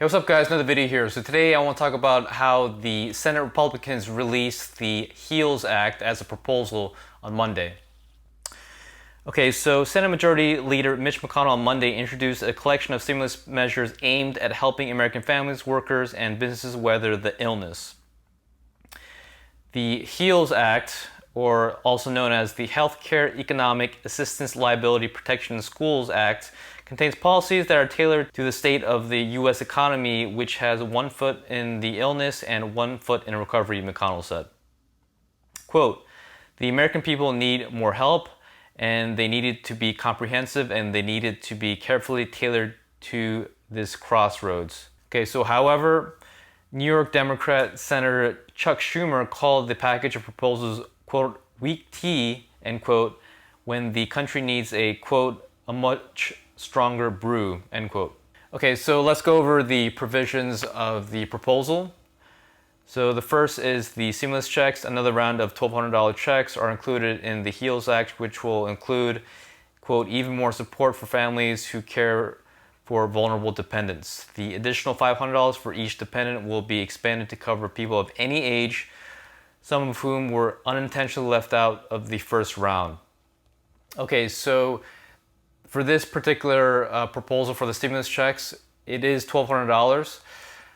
Hey, what's up guys? Another video here. So today I want to talk about how the Senate Republicans released the HEALS Act as a proposal on Monday. Okay, so Senate Majority Leader Mitch McConnell on Monday introduced a collection of stimulus measures aimed at helping American families, workers, and businesses weather the illness. The HEALS Act, or also known as the Healthcare Economic Assistance Liability Protection in Schools Act, contains policies that are tailored to the state of the U.S. economy, which has one foot in the illness and one foot in recovery, McConnell said. Quote, "The American people need more help, and they needed to be comprehensive, and they needed to be carefully tailored to this crossroads." Okay, so however, New York Democrat Senator Chuck Schumer called the package of proposals, quote, "weak tea," end quote, when the country needs a, quote, "a much stronger brew," end quote. Okay, so let's go over the provisions of the proposal. So the first is the stimulus checks. Another round of $1,200 checks are included in the HEALS Act, which will include, quote, "even more support for families who care for vulnerable dependents." The additional $500 for each dependent will be expanded to cover people of any age, some of whom were unintentionally left out of the first round. Okay, so for this particular proposal for the stimulus checks, it is $1,200.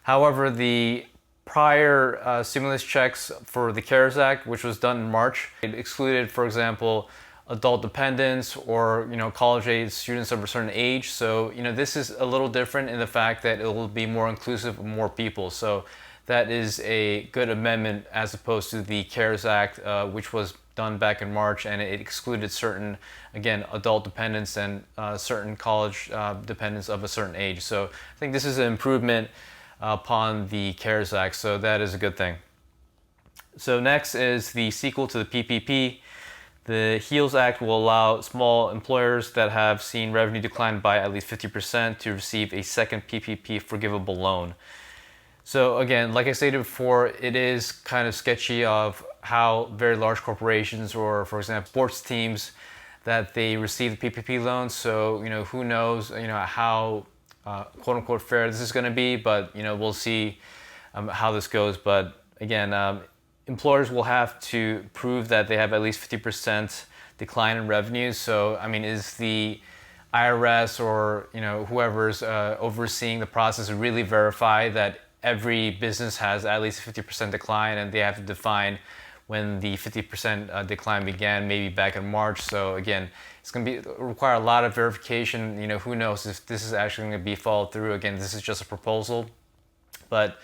However, the prior stimulus checks for the CARES Act, which was done in March, it excluded, for example, adult dependents or college-age students of a certain age. So this is a little different in the fact that it will be more inclusive of more people. So that is a good amendment as opposed to the CARES Act, which was done back in March, and it excluded certain, again, adult dependents and certain college dependents of a certain age. So I think this is an improvement upon the CARES Act, so that is a good thing. So next is the sequel to the PPP. The HEALS Act will allow small employers that have seen revenue decline by at least 50% to receive a second PPP forgivable loan. So again, like I stated before, it is kind of sketchy of how very large corporations or, for example, sports teams, that they receive the PPP loans. So who knows how quote unquote fair this is going to be, but we'll see how this goes. But again, employers will have to prove that they have at least 50% decline in revenues. So I mean, is the IRS or whoever's overseeing the process really verify that every business has at least 50% decline, and they have to define when the 50% decline began, maybe back in March. So again, it's going to require a lot of verification. Who knows if this is actually going to be followed through. Again, this is just a proposal. But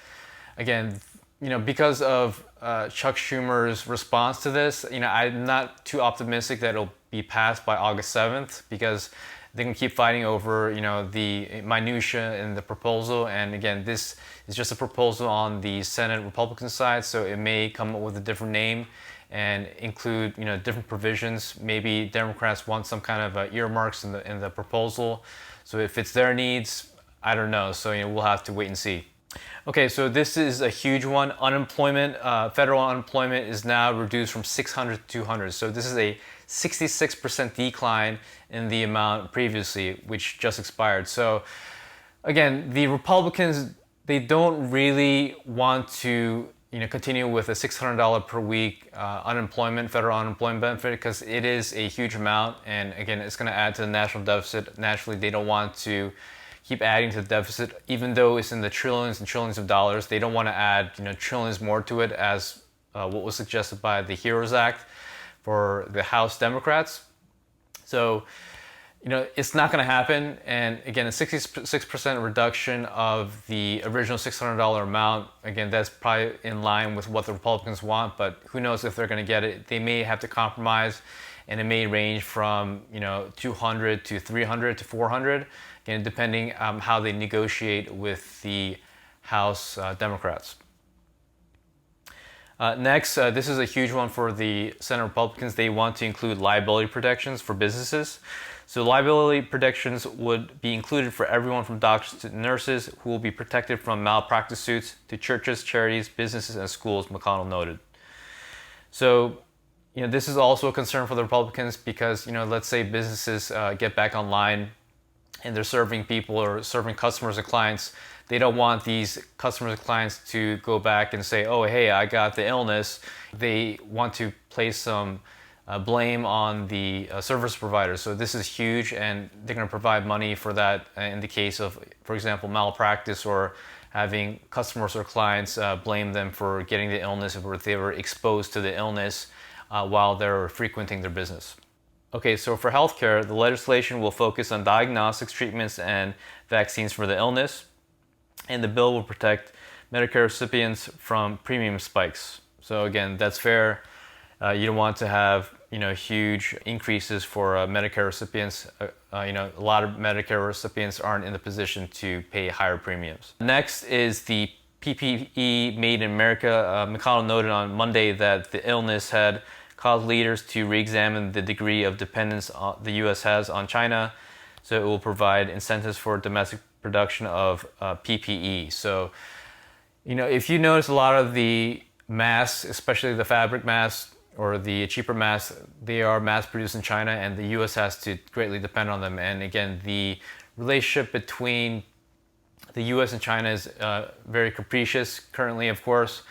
again, because of Chuck Schumer's response to this, I'm not too optimistic that it'll be passed by August 7th, because they can keep fighting over, the minutia in the proposal. And again, this is just a proposal on the Senate Republican side, so it may come up with a different name and include, different provisions. Maybe Democrats want some kind of earmarks in the proposal. So if it's their needs, I don't know. So we'll have to wait and see. Okay, so this is a huge one. Unemployment, federal unemployment is now reduced from 600 to 200. So this is a 66% decline in the amount previously, which just expired. So again, the Republicans, they don't really want to continue with a $600 per week federal unemployment benefit, because it is a huge amount, and again, it's going to add to the national deficit. Naturally, they don't want to keep adding to the deficit, even though it's in the trillions and trillions of dollars. They don't want to add trillions more to it, as what was suggested by the HEROES Act for the House Democrats. So it's not going to happen. And again, a 66% reduction of the original $600 amount, again, that's probably in line with what the Republicans want, but who knows if they're going to get it. They may have to compromise, and it may range from 200 to 300 to 400, again, depending how they negotiate with the House Democrats. Next, this is a huge one for the Senate Republicans. They want to include liability protections for businesses. So liability protections would be included for everyone from doctors to nurses, who will be protected from malpractice suits, to churches, charities, businesses, and schools, McConnell noted. So this is also a concern for the Republicans, because let's say businesses get back online and they're serving people or serving customers and clients They don't want these customers and clients to go back and say, oh, hey, I got the illness. They want to place some blame on the service provider. So this is huge, and they're going to provide money for that in the case of, for example, malpractice or having customers or clients blame them for getting the illness or if they were exposed to the illness while they're frequenting their business. Okay, so for healthcare, the legislation will focus on diagnostics, treatments, and vaccines for the illness, and the bill will protect Medicare recipients from premium spikes. So again, that's fair. You don't want to have huge increases for Medicare recipients. A lot of Medicare recipients aren't in the position to pay higher premiums. Next is the PPE Made in America. McConnell noted on Monday that the illness had caused leaders to re-examine the degree of dependence the U.S. has on China. So it will provide incentives for domestic production of PPE. So, if you notice a lot of the masks, especially the fabric masks or the cheaper masks, they are mass produced in China, and the U.S. has to greatly depend on them. And again, the relationship between the U.S. and China is very capricious currently, of course.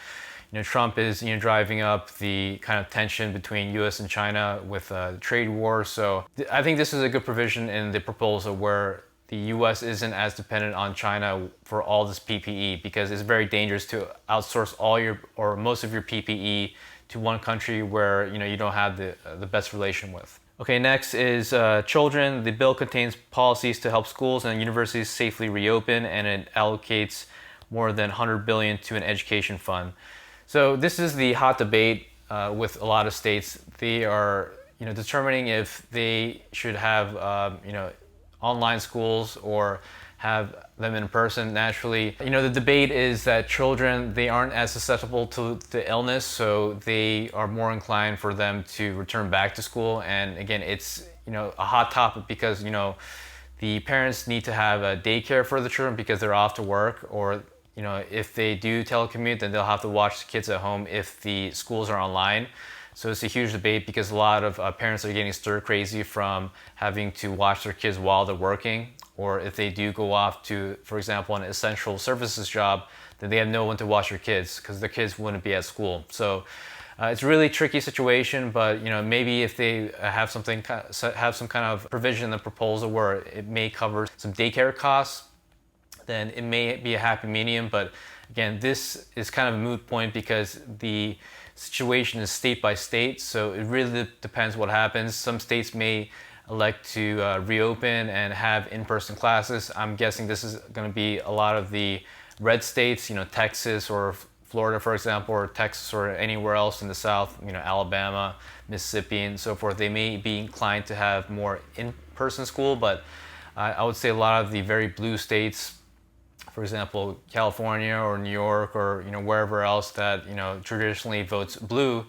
Trump is driving up the kind of tension between U.S. and China with trade war. So I think this is a good provision in the proposal where the U.S. isn't as dependent on China for all this PPE, because it's very dangerous to outsource all your or most of your PPE to one country where you don't have the best relation with. Okay, next is children. The bill contains policies to help schools and universities safely reopen, and it allocates more than $100 billion to an education fund. So this is the hot debate with a lot of states. They are determining if they should have online schools or have them in person. Naturally, the debate is that children, they aren't as susceptible to the illness, so they are more inclined for them to return back to school. And again, it's a hot topic because the parents need to have a daycare for the children because they're off to work, or if they do telecommute, then they'll have to watch the kids at home if the schools are online. So it's a huge debate because a lot of parents are getting stir crazy from having to watch their kids while they're working, or if they do go off to, for example, an essential services job, then they have no one to watch their kids because their kids wouldn't be at school. So it's a really tricky situation, but maybe if they have some kind of provision in the proposal where it may cover some daycare costs, then it may be a happy medium. But again, this is kind of a moot point because the situation is state by state, so it really depends what happens. Some states may elect to reopen and have in-person classes. I'm guessing this is going to be a lot of the red states, Texas or Florida, for example, or Texas or anywhere else in the South, Alabama, Mississippi, and so forth. They may be inclined to have more in-person school, but I would say a lot of the very blue states, for example, California or New York or wherever else that traditionally votes blue,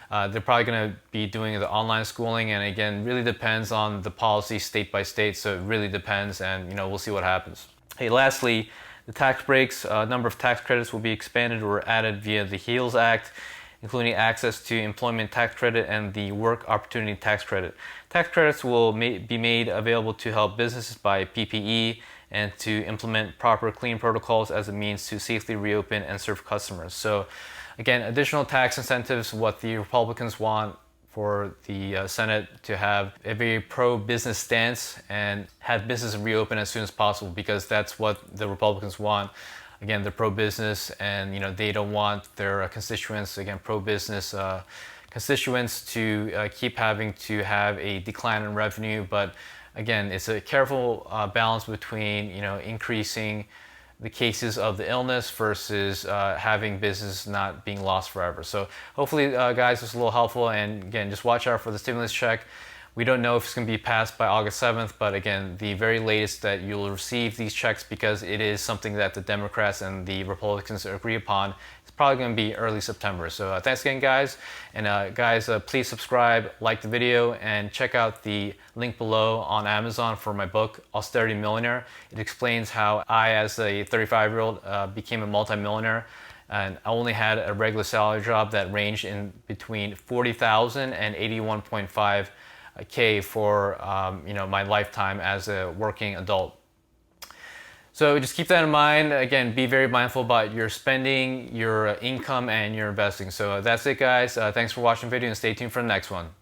they're probably going to be doing the online schooling. And again, really depends on the policy state by state. So it really depends, and we'll see what happens. Hey, lastly, the tax breaks. A number of tax credits will be expanded or added via the HEALS Act, including access to employment tax credit and the work opportunity tax credit. Tax credits will be made available to help businesses buy PPE and to implement proper clean protocols as a means to safely reopen and serve customers. So again, additional tax incentives, what the Republicans want for the Senate to have a very pro-business stance and have business reopen as soon as possible, because that's what the Republicans want. Again, they're pro-business, and they don't want their constituents, again, pro-business constituents, to keep having to have a decline in revenue. But again, it's a careful balance between increasing the cases of the illness versus having business not being lost forever. So hopefully, guys, this is a little helpful. And again, just watch out for the stimulus check. We don't know if it's going to be passed by August 7th, but again, the very latest that you'll receive these checks, because it is something that the Democrats and the Republicans agree upon, it's probably going to be early September. So thanks again, guys. And guys, please subscribe, like the video, and check out the link below on Amazon for my book, Austerity Millionaire. It explains how I, as a 35-year-old, became a multimillionaire. And I only had a regular salary job that ranged in between $40,000 and $81.5K for my lifetime as a working adult. So just keep that in mind. Again, be very mindful about your spending, your income, and your investing. So that's it, guys. Thanks for watching the video and stay tuned for the next one.